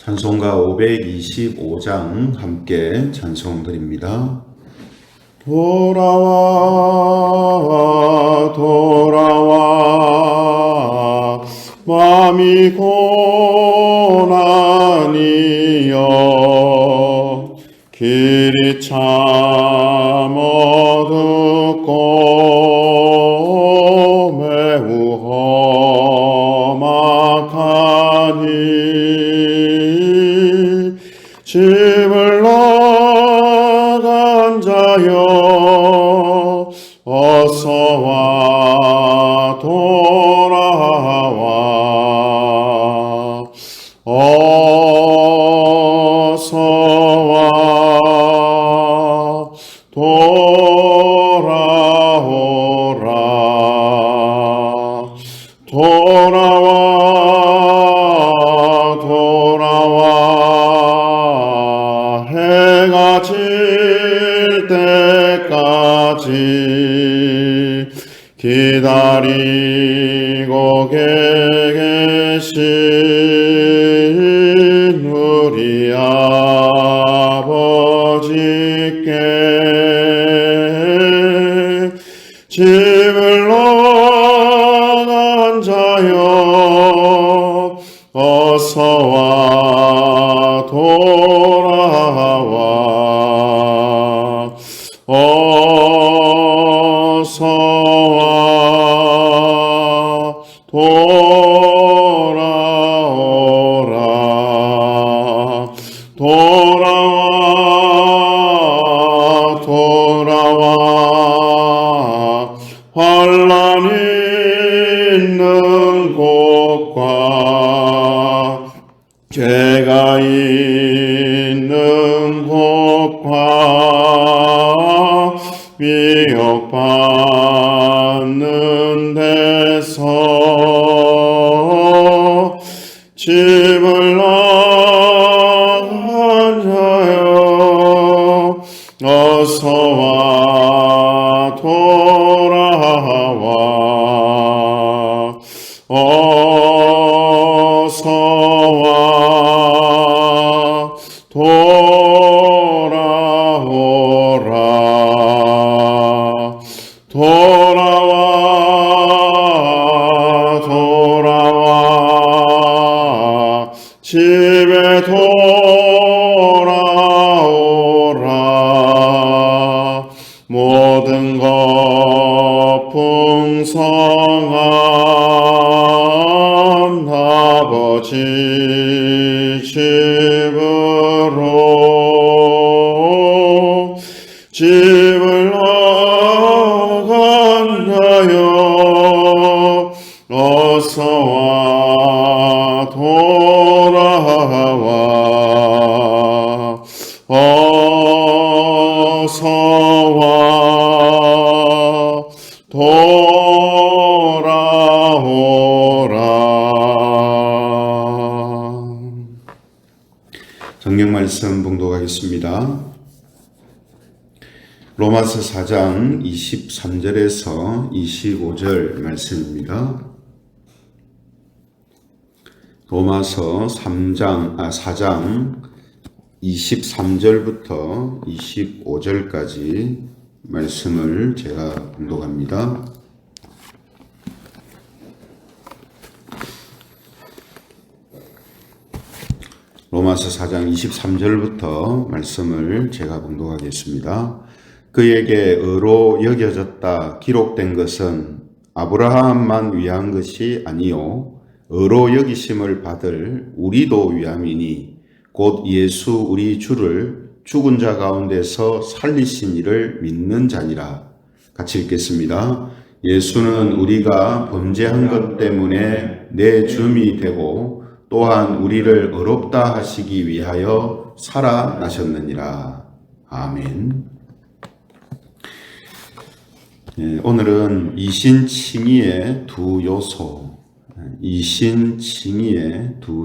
찬송가 525장 함께 찬송 드립니다. 돌아와 돌아와 마음이 고난이여 길이 참 어둡고 매우 험악하니 집을 나간 자여 어서와 돌아와 어서와 돌아오라 돌아와 해가 질 때까지 기다리고 계신 우리 아버지께 집을 나간 자여 어서와 돌아와 어서와 돌아오라 돌아와 환난 있는 곳과 죄가 있는 곳과 미혹받는 데서 집을 나간 자여 어서와 돌아와 어서와 돌아오라 돌아와 집에 돌아오라 모든 것 풍성한 아버지 집으로 집을 나간 자여 어서와 돌아와 어서와 돌아오라. 성경 말씀 봉독하겠습니다. 로마서 4장 23절에서 25절 말씀입니다. 로마서 4장 23절부터 25절까지 말씀을 제가 봉독합니다. 로마서 4장 23절부터 말씀을 제가 봉독하겠습니다. 그에게 의로 여겨졌다 기록된 것은 아브라함만 위한 것이 아니요 의로 여기심을 받을 우리도 위함이니 곧 예수 우리 주를 죽은 자 가운데서 살리신 이를 믿는 자니라. 같이 읽겠습니다. 예수는 우리가 범죄한 것 때문에 내 줌이 되고 또한 우리를 의롭다 하시기 위하여 살아나셨느니라. 아멘. 오늘은 이신칭의의 두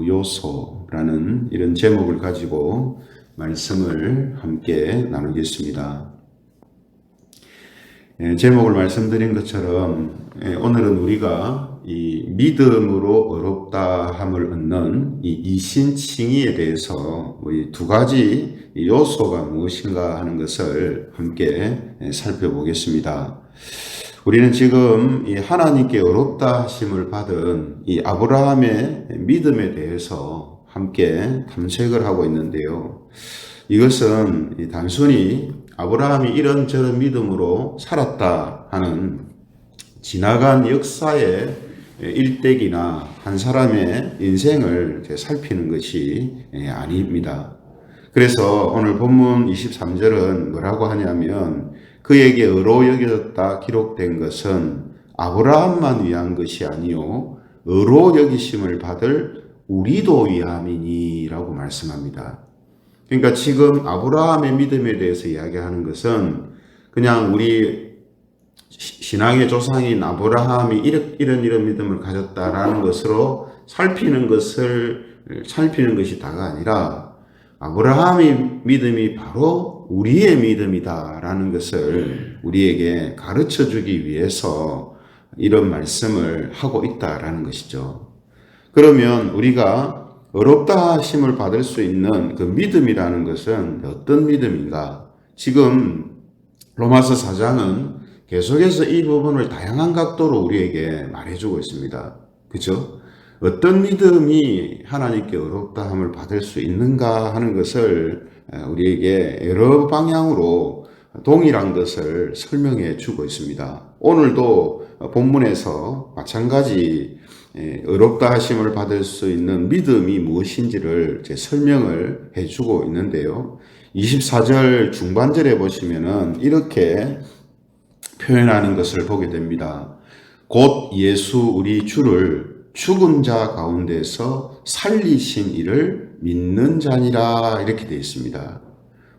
요소라는 이런 제목을 가지고 말씀을 함께 나누겠습니다. 제목을 말씀드린 것처럼 오늘은 우리가 이 믿음으로 어렵다함을 얻는 이 이신칭의에 대해서 이 두 가지 요소가 무엇인가 하는 것을 함께 살펴보겠습니다. 우리는 지금 이 하나님께 어렵다 하심을 받은 이 아브라함의 믿음에 대해서 함께 탐색을 하고 있는데요. 이것은 단순히 아브라함이 이런저런 믿음으로 살았다 하는 지나간 역사의 일대기나 한 사람의 인생을 살피는 것이 아닙니다. 그래서 오늘 본문 23절은 뭐라고 하냐면 그에게 의로 여겨졌다 기록된 것은 아브라함만 위한 것이 아니요 의로 여기심을 받을 우리도 위함이니 라고 말씀합니다. 그러니까 지금 아브라함의 믿음에 대해서 이야기하는 것은 그냥 우리 신앙의 조상인 아브라함이 이런 믿음을 가졌다라는 것으로 살피는 것이 다가 아니라 아브라함의 믿음이 바로 우리의 믿음이다라는 것을 우리에게 가르쳐 주기 위해서 이런 말씀을 하고 있다라는 것이죠. 그러면 우리가 어렵다 하심을 받을 수 있는 그 믿음이라는 것은 어떤 믿음인가? 지금 로마서 4장은 계속해서 이 부분을 다양한 각도로 우리에게 말해주고 있습니다. 그죠? 어떤 믿음이 하나님께 어렵다함을 받을 수 있는가 하는 것을 우리에게 여러 방향으로 동일한 것을 설명해 주고 있습니다. 오늘도 본문에서 마찬가지 어렵다 하심을 받을 수 있는 믿음이 무엇인지를 설명을 해 주고 있는데요. 24절 중반절에 보시면은 이렇게 표현하는 것을 보게 됩니다. 곧 예수 우리 주를 죽은 자 가운데서 살리신 이를 믿는 자니라 이렇게 되어 있습니다.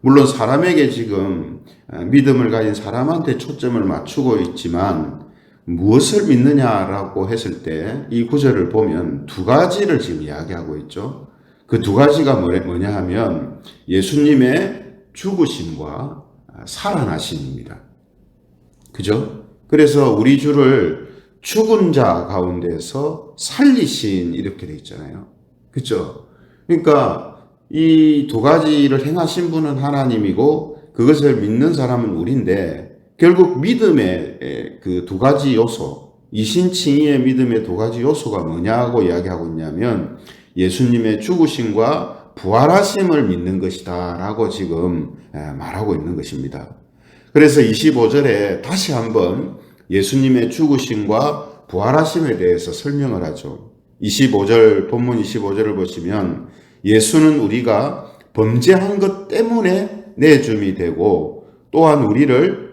물론 사람에게 지금 믿음을 가진 사람한테 초점을 맞추고 있지만 무엇을 믿느냐라고 했을 때 이 구절을 보면 두 가지를 지금 이야기하고 있죠. 그 두 가지가 뭐냐 하면 예수님의 죽으심과 살아나심입니다. 그죠? 그래서 우리 주를 죽은 자 가운데서 살리신 이렇게 되어 있잖아요. 그죠? 그러니까 이 두 가지를 행하신 분은 하나님이고 그것을 믿는 사람은 우리인데 결국 믿음의 그 두 가지 요소, 이신칭의의 믿음의 두 가지 요소가 뭐냐고 이야기하고 있냐면 예수님의 죽으심과 부활하심을 믿는 것이다 라고 지금 말하고 있는 것입니다. 그래서 25절에 다시 한번 예수님의 죽으심과 부활하심에 대해서 설명을 하죠. 25절, 본문 25절을 보시면 예수는 우리가 범죄한 것 때문에 내줌이 되고 또한 우리를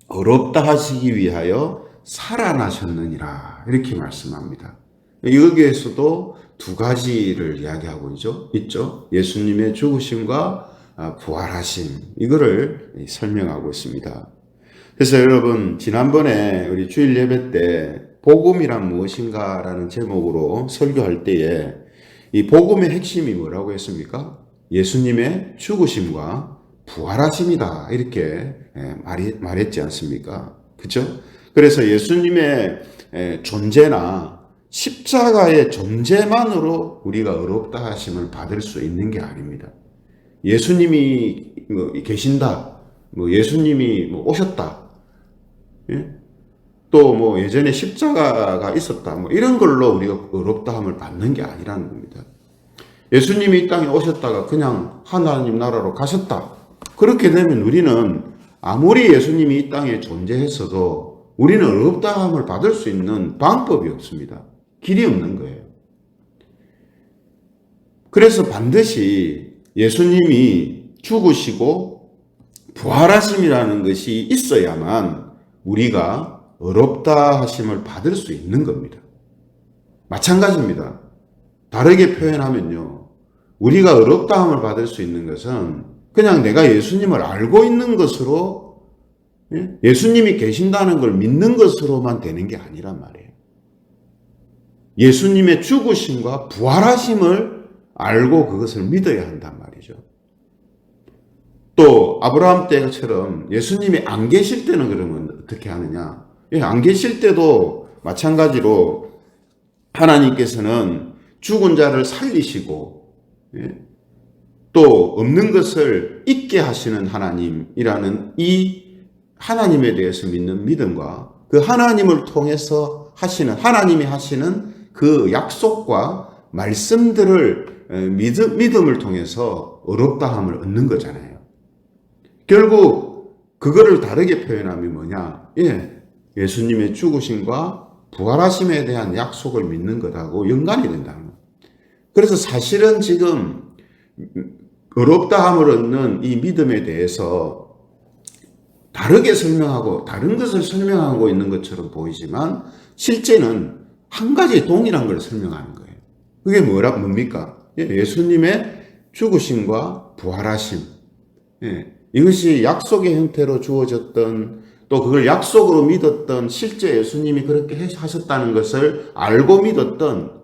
어렵다 하시기 위하여 살아나셨느니라 이렇게 말씀합니다. 여기에서도 두 가지를 이야기하고 있죠. 예수님의 죽으심과 부활하심 이거를 설명하고 있습니다. 그래서 여러분 지난번에 우리 주일 예배 때 복음이란 무엇인가 라는 제목으로 설교할 때에 이 복음의 핵심이 뭐라고 했습니까? 예수님의 죽으심과 부활하심이다 이렇게 말했지 않습니까? 그렇죠? 그래서 예수님의 존재나 십자가의 존재만으로 우리가 어렵다 하심을 받을 수 있는 게 아닙니다. 예수님이 계신다, 예수님이 오셨다, 또 예전에 십자가가 있었다, 이런 걸로 우리가 어렵다함을 받는 게 아니라는 겁니다. 예수님이 이 땅에 오셨다가 그냥 하나님 나라로 가셨다. 그렇게 되면 우리는 아무리 예수님이 이 땅에 존재했어도 우리는 어렵다함을 받을 수 있는 방법이 없습니다. 길이 없는 거예요. 그래서 반드시 예수님이 죽으시고 부활하심이라는 것이 있어야만 우리가 어렵다 하심을 받을 수 있는 겁니다. 마찬가지입니다. 다르게 표현하면요. 우리가 어렵다함을 받을 수 있는 것은 그냥 내가 예수님을 알고 있는 것으로 예수님이 계신다는 걸 믿는 것으로만 되는 게 아니란 말이에요. 예수님의 죽으심과 부활하심을 알고 그것을 믿어야 한단 말이죠. 또 아브라함 때처럼 예수님이 안 계실 때는 그러면 어떻게 하느냐? 안 계실 때도 마찬가지로 하나님께서는 죽은 자를 살리시고 또 없는 것을 있게 하시는 하나님이라는 이 하나님에 대해서 믿는 믿음과 그 하나님을 통해서 하나님이 하시는 그 약속과 말씀들을 믿음을 통해서 의롭다함을 얻는 거잖아요. 결국 그거를 다르게 표현하면 뭐냐? 예수님의 죽으심과 부활하심에 대한 약속을 믿는 것하고 연관이 된다는 거예요. 그래서 사실은 지금 의롭다함을 얻는 이 믿음에 대해서 다르게 설명하고 다른 것을 설명하고 있는 것처럼 보이지만 실제는 한 가지 동일한 걸 설명하는 거예요. 그게 뭡니까? 예수님의 죽으심과 부활하심. 이것이 약속의 형태로 주어졌던 또 그걸 약속으로 믿었던 실제 예수님이 그렇게 하셨다는 것을 알고 믿었던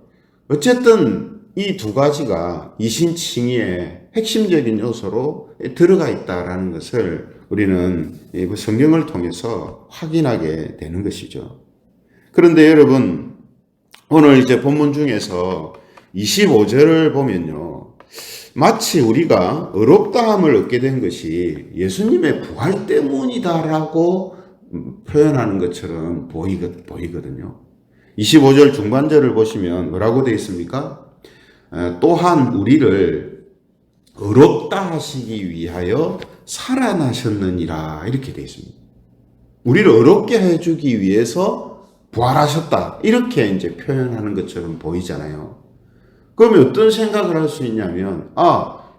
어쨌든 이 두 가지가 이신칭의의 핵심적인 요소로 들어가 있다라는 것을 우리는 성경을 통해서 확인하게 되는 것이죠. 그런데 여러분, 오늘 이제 본문 중에서 25절을 보면요, 마치 우리가 의롭다함을 얻게 된 것이 예수님의 부활 때문이다라고 표현하는 것처럼 보이거든요. 25절 중반절을 보시면 뭐라고 되어 있습니까? 또한 우리를 의롭다 하시기 위하여 살아나셨느니라 이렇게 되어 있습니다. 우리를 의롭게 해주기 위해서 부활하셨다 이렇게 이제 표현하는 것처럼 보이잖아요. 그러면 어떤 생각을 할 수 있냐면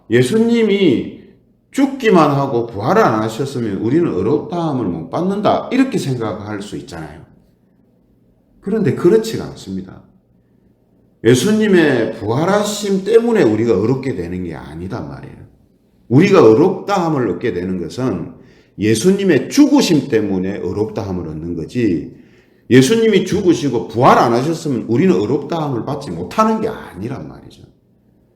예수님이 죽기만 하고 부활을 안 하셨으면 우리는 의롭다함을 못 받는다 이렇게 생각할 수 있잖아요. 그런데 그렇지가 않습니다. 예수님의 부활하심 때문에 우리가 의롭게 되는 게 아니단 말이에요. 우리가 의롭다함을 얻게 되는 것은 예수님의 죽으심 때문에 의롭다함을 얻는 거지, 예수님이 죽으시고 부활 안 하셨으면 우리는 의롭다함을 받지 못하는 게 아니란 말이죠.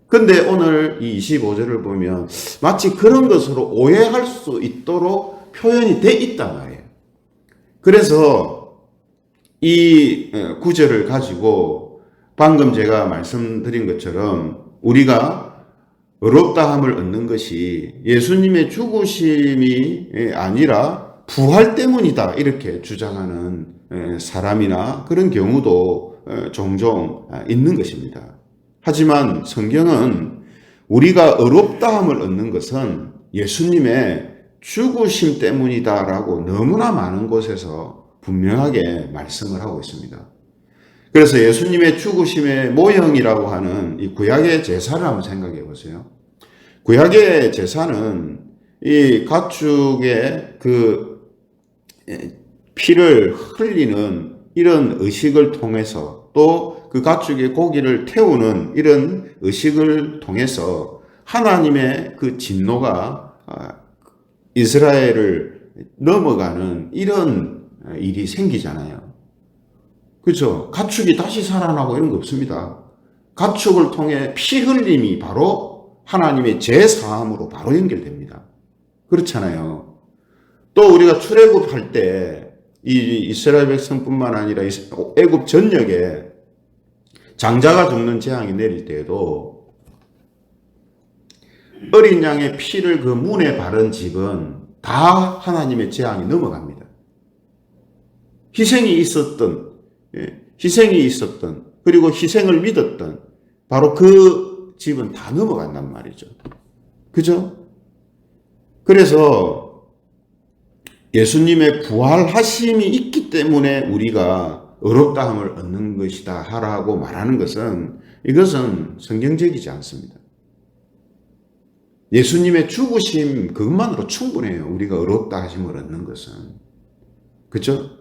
근데 오늘 이 25절을 보면 마치 그런 것으로 오해할 수 있도록 표현이 돼 있단 말이에요. 그래서 이 구절을 가지고 방금 제가 말씀드린 것처럼 우리가 의롭다함을 얻는 것이 예수님의 죽으심이 아니라 부활 때문이다 이렇게 주장하는 사람이나 그런 경우도 종종 있는 것입니다. 하지만 성경은 우리가 의롭다함을 얻는 것은 예수님의 죽으심 때문이다라고 너무나 많은 곳에서 분명하게 말씀을 하고 있습니다. 그래서 예수님의 죽으심의 모형이라고 하는 이 구약의 제사를 한번 생각해 보세요. 구약의 제사는 이 가축의 그 피를 흘리는 이런 의식을 통해서 또 그 가축의 고기를 태우는 이런 의식을 통해서 하나님의 그 진노가 이스라엘을 넘어가는 이런 일이 생기잖아요. 그렇죠? 가축이 다시 살아나고 이런 거 없습니다. 가축을 통해 피 흘림이 바로 하나님의 제사함으로 바로 연결됩니다. 그렇잖아요. 또 우리가 출애굽할 때 이 이스라엘 백성뿐만 아니라 애굽 전역에 장자가 죽는 재앙이 내릴 때에도 어린 양의 피를 그 문에 바른 집은 다 하나님의 재앙이 넘어갑니다. 희생이 있었던 그리고 희생을 믿었던 바로 그 집은 다 넘어간단 말이죠. 그죠? 그래서 예수님의 부활하심이 있기 때문에 우리가 의롭다함을 얻는 것이다 하라고 말하는 것은 이것은 성경적이지 않습니다. 예수님의 죽으심 그것만으로 충분해요. 우리가 의롭다 하심을 얻는 것은. 그렇죠?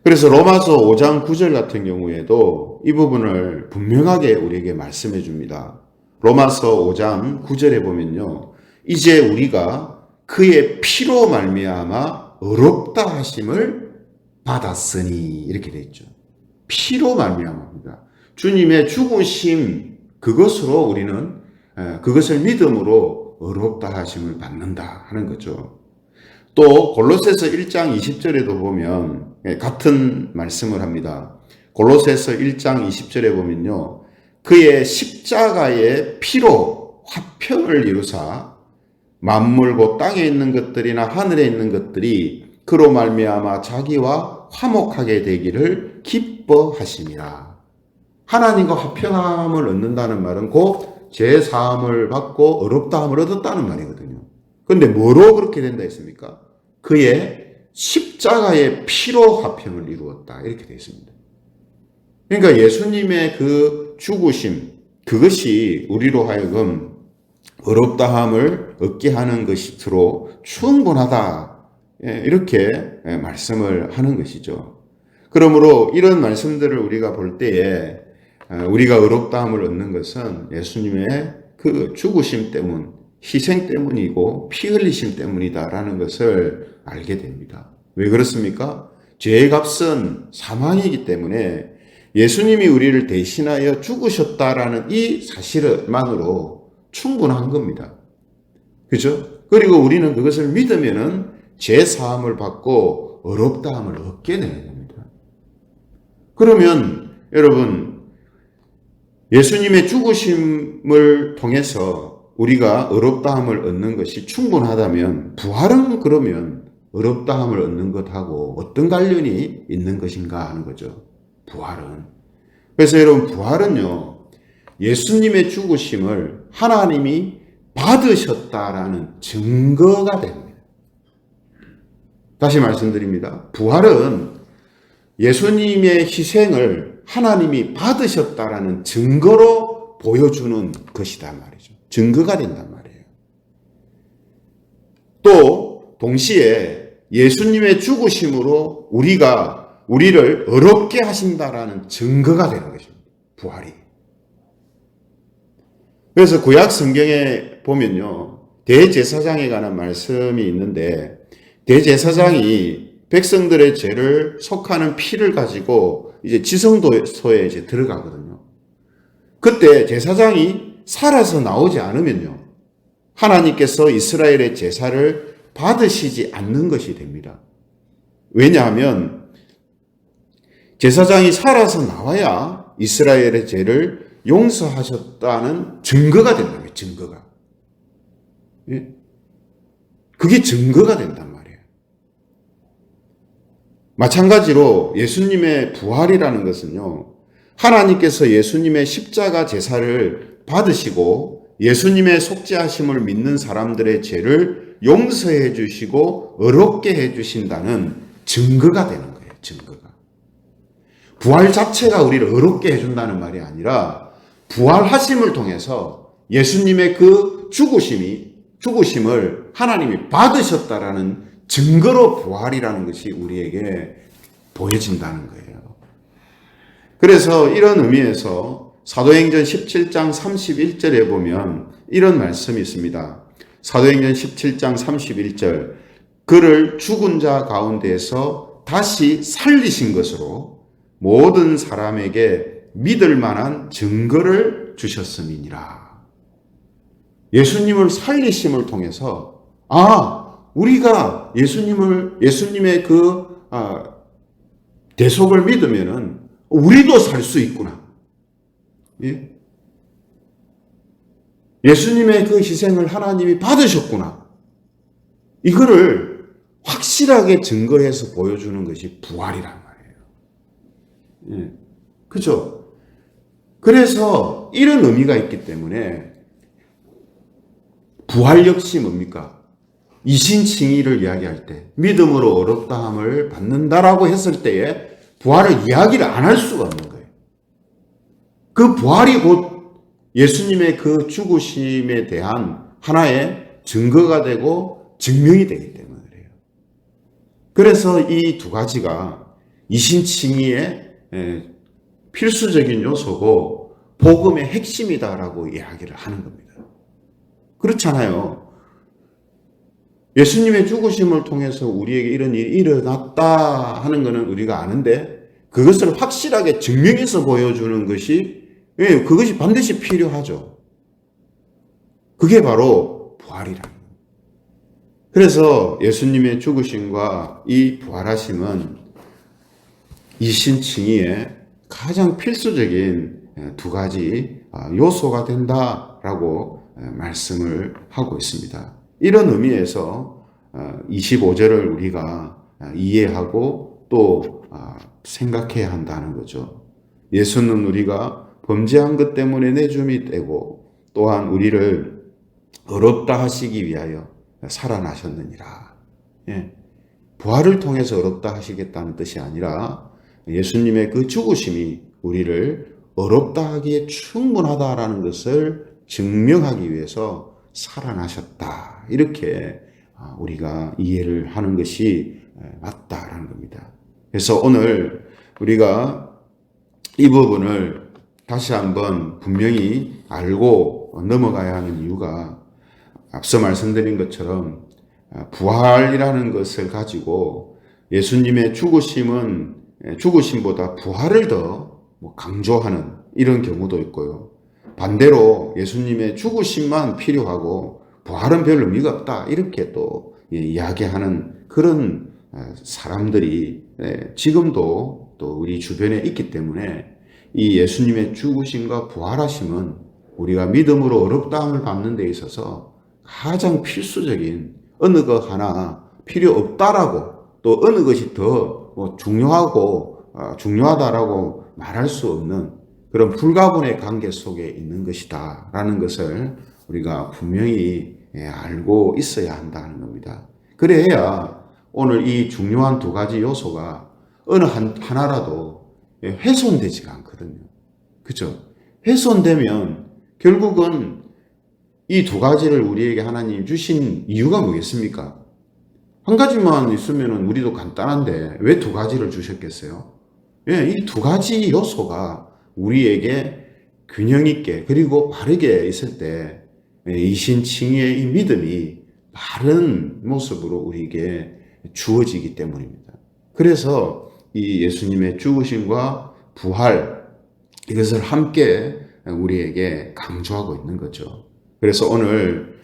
그래서 로마서 5장 9절 같은 경우에도 이 부분을 분명하게 우리에게 말씀해 줍니다. 로마서 5장 9절에 보면요, 이제 우리가 그의 피로 말미암아 의롭다 하심을 받았으니 이렇게 되어 있죠. 피로 말미암아입니다. 주님의 죽으심 그것으로 우리는 그것을 믿음으로 의롭다 하심을 받는다 하는 거죠. 또 골로새서 1장 20절에도 보면 같은 말씀을 합니다. 골로새서 1장 20절에 보면요. 그의 십자가의 피로 화평을 이루사 만물 곧 땅에 있는 것들이나 하늘에 있는 것들이 그로 말미암아 자기와 화목하게 되기를 기뻐하심이라. 하나님과 화평함을 얻는다는 말은 곧 죄사함을 받고 의롭다함을 얻었다는 말이거든요. 그런데 뭐로 그렇게 된다 했습니까? 그의 십자가의 피로 화평을 이루었다 이렇게 되어 있습니다. 그러니까 예수님의 그 죽으심, 그것이 우리로 하여금 의롭다함을 얻게 하는 것으로 충분하다 이렇게 말씀을 하는 것이죠. 그러므로 이런 말씀들을 우리가 볼 때에 우리가 의롭다함을 얻는 것은 예수님의 그 죽으심 때문, 희생 때문이고 피 흘리심 때문이다라는 것을 알게 됩니다. 왜 그렇습니까? 죄의 값은 사망이기 때문에 예수님이 우리를 대신하여 죽으셨다라는 이 사실만으로 충분한 겁니다. 그죠? 그리고 우리는 그것을 믿으면은 죄 사함을 받고 의롭다함을 얻게 되는 겁니다. 그러면 여러분 예수님의 죽으심을 통해서 우리가 의롭다함을 얻는 것이 충분하다면 부활은 그러면 의롭다함을 얻는 것하고 어떤 관련이 있는 것인가 하는 거죠. 부활은. 그래서 여러분 부활은요. 예수님의 죽으심을 하나님이 받으셨다라는 증거가 됩니다. 다시 말씀드립니다. 부활은 예수님의 희생을 하나님이 받으셨다라는 증거로 보여주는 것이다 말이죠. 증거가 된단 말이에요. 또 동시에 예수님의 죽으심으로 우리를 의롭게 하신다라는 증거가 되는 것입니다. 부활이. 그래서 구약 성경에 보면요. 대제사장에 관한 말씀이 있는데 대제사장이 백성들의 죄를 속하는 피를 가지고 이제 지성소에 이제 들어가거든요. 그때 제사장이 살아서 나오지 않으면요. 하나님께서 이스라엘의 제사를 받으시지 않는 것이 됩니다. 왜냐하면 제사장이 살아서 나와야 이스라엘의 죄를 용서하셨다는 증거가 된다는 거예요. 증거가. 예? 그게 증거가 된단 말이에요. 마찬가지로 예수님의 부활이라는 것은요. 하나님께서 예수님의 십자가 제사를 받으시고 예수님의 속죄하심을 믿는 사람들의 죄를 용서해 주시고 의롭게 해 주신다는 증거가 되는 거예요. 증거가. 부활 자체가 우리를 의롭게 해준다는 말이 아니라 부활하심을 통해서 예수님의 그 죽으심을 하나님이 받으셨다라는 증거로 부활이라는 것이 우리에게 보여진다는 거예요. 그래서 이런 의미에서 사도행전 17장 31절에 보면 이런 말씀이 있습니다. 사도행전 17장 31절 그를 죽은 자 가운데에서 다시 살리신 것으로 모든 사람에게 믿을 만한 증거를 주셨음이니라. 예수님을 살리심을 통해서 우리가 예수님의 대속을 믿으면은 우리도 살 수 있구나. 예? 예수님의 그 희생을 하나님이 받으셨구나. 이거를 확실하게 증거해서 보여주는 것이 부활이란 말이에요. 예. 그죠? 그래서 이런 의미가 있기 때문에 부활 역시 뭡니까? 이신칭의를 이야기할 때 믿음으로 의롭다함을 받는다라고 했을 때에 부활을 이야기를 안 할 수가 없는 거예요. 그 부활이 곧 예수님의 그 죽으심에 대한 하나의 증거가 되고 증명이 되기 때문에 그래요. 그래서 이 두 가지가 이신칭의의 필수적인 요소고 복음의 핵심이다라고 이야기를 하는 겁니다. 그렇잖아요. 예수님의 죽으심을 통해서 우리에게 이런 일이 일어났다 하는 것은 우리가 아는데 그것을 확실하게 증명해서 보여주는 것이 그것이 반드시 필요하죠. 그게 바로 부활이라는 거예요. 그래서 예수님의 죽으심과 이 부활하심은 이신칭의의 가장 필수적인 두 가지 요소가 된다라고 말씀을 하고 있습니다. 이런 의미에서 25절을 우리가 이해하고 또 생각해야 한다는 거죠. 예수는 우리가 범죄한 것 때문에 내줌이 되고 또한 우리를 의롭다 하시기 위하여 살아나셨느니라. 예. 부활을 통해서 의롭다 하시겠다는 뜻이 아니라 예수님의 그 죽으심이 우리를 의롭다 하기에 충분하다라는 것을 증명하기 위해서 살아나셨다. 이렇게 우리가 이해를 하는 것이 맞다라는 겁니다. 그래서 오늘 우리가 이 부분을 다시 한번 분명히 알고 넘어가야 하는 이유가 앞서 말씀드린 것처럼 부활이라는 것을 가지고 예수님의 죽으심보다 부활을 더 강조하는 이런 경우도 있고요. 반대로 예수님의 죽으심만 필요하고 부활은 별 의미가 없다 이렇게 또 이야기하는 그런 사람들이 지금도 또 우리 주변에 있기 때문에 이 예수님의 죽으심과 부활하심은 우리가 믿음으로 의롭다함을 받는 데 있어서 가장 필수적인 어느 것 하나 필요 없다라고 또 어느 것이 더 중요하다라고 말할 수 없는 그런 불가분의 관계 속에 있는 것이다 라는 것을 우리가 분명히 알고 있어야 한다는 겁니다. 그래야 오늘 이 중요한 두 가지 요소가 어느 하나라도 훼손되지가 않거든요. 그죠? 훼손되면 결국은 이 두 가지를 우리에게 하나님이 주신 이유가 뭐겠습니까? 한 가지만 있으면 우리도 간단한데 왜 두 가지를 주셨겠어요? 이 두 가지 요소가 우리에게 균형 있게 그리고 바르게 있을 때 이신칭의의 이 믿음이 바른 모습으로 우리에게 주어지기 때문입니다. 그래서 이 예수님의 죽으심과 부활 이것을 함께 우리에게 강조하고 있는 거죠. 그래서 오늘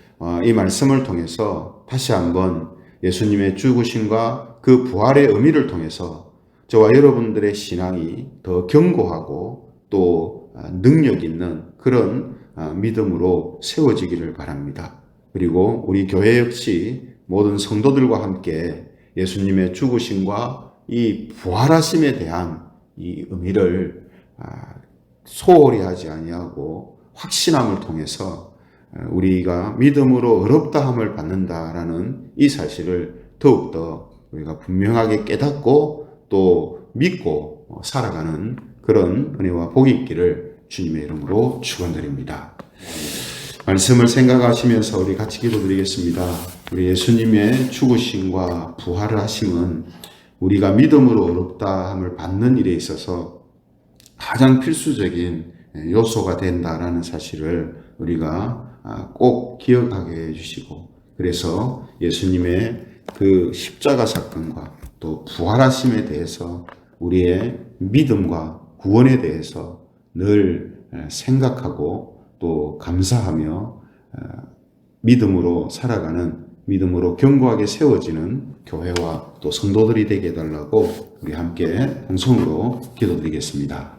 이 말씀을 통해서 다시 한번 예수님의 죽으심과 그 부활의 의미를 통해서 저와 여러분들의 신앙이 더 견고하고 또 능력 있는 그런 믿음으로 세워지기를 바랍니다. 그리고 우리 교회 역시 모든 성도들과 함께 예수님의 죽으심과 이 부활하심에 대한 이 의미를 소홀히 하지 아니하고 확신함을 통해서 우리가 믿음으로 의롭다함을 받는다라는 이 사실을 더욱더 우리가 분명하게 깨닫고 또 믿고 살아가는 그런 은혜와 복이 있기를 주님의 이름으로 축원드립니다. 말씀을 생각하시면서 우리 같이 기도드리겠습니다. 우리 예수님의 죽으심과 부활을 하심은 우리가 믿음으로 의롭다함을 받는 일에 있어서 가장 필수적인 요소가 된다라는 사실을 우리가 꼭 기억하게 해주시고 그래서 예수님의 그 십자가 사건과 또 부활하심에 대해서 우리의 믿음과 구원에 대해서 늘 생각하고 또 감사하며 믿음으로 살아가는 믿음으로 견고하게 세워지는 교회와 또 성도들이 되게 해달라고 우리 함께 공성으로 기도드리겠습니다.